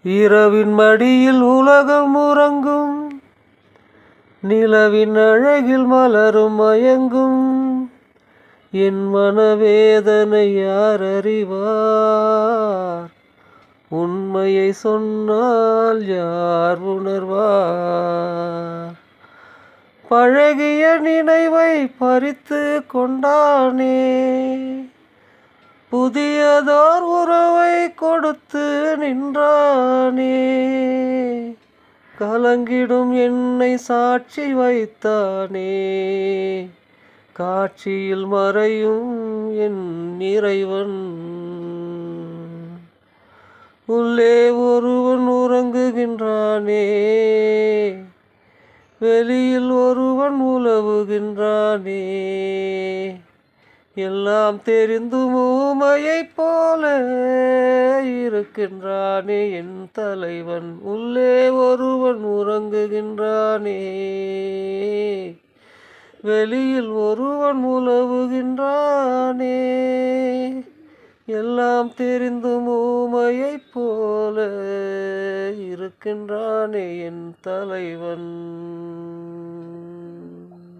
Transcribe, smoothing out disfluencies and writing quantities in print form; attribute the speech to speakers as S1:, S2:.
S1: இரவின் மடியில் உலகம் உறங்கும், நிலவின் அழகில் மலரும் மயங்கும். என் மனவேதனை யார் அறிவார்? உண்மையை சொன்னால் யார் உணர்வார்? பழகிய நினைவை பறித்து கொண்டானே, புதியதோர் உறவை கொடுத்து நின்றானே. கலங்கிடும் என்னை சாட்சி வைத்தானே, காட்சியில் மறையும் என் இறைவன். உள்ளே ஒருவன் உறங்குகின்றானே, வெளியில் ஒருவன் உலவுகின்றானே. எல்லாம் தெரிந்தும் ஊமையைப் போல இருக்கின்றானே என் தலைவன். உள்ளே ஒருவன் உறங்குகின்றானே, வெளியில் ஒருவன் உலவுகின்றானே. எல்லாம் தெரிந்தும் ஊமையைப் போல இருக்கின்றானே என் தலைவன்.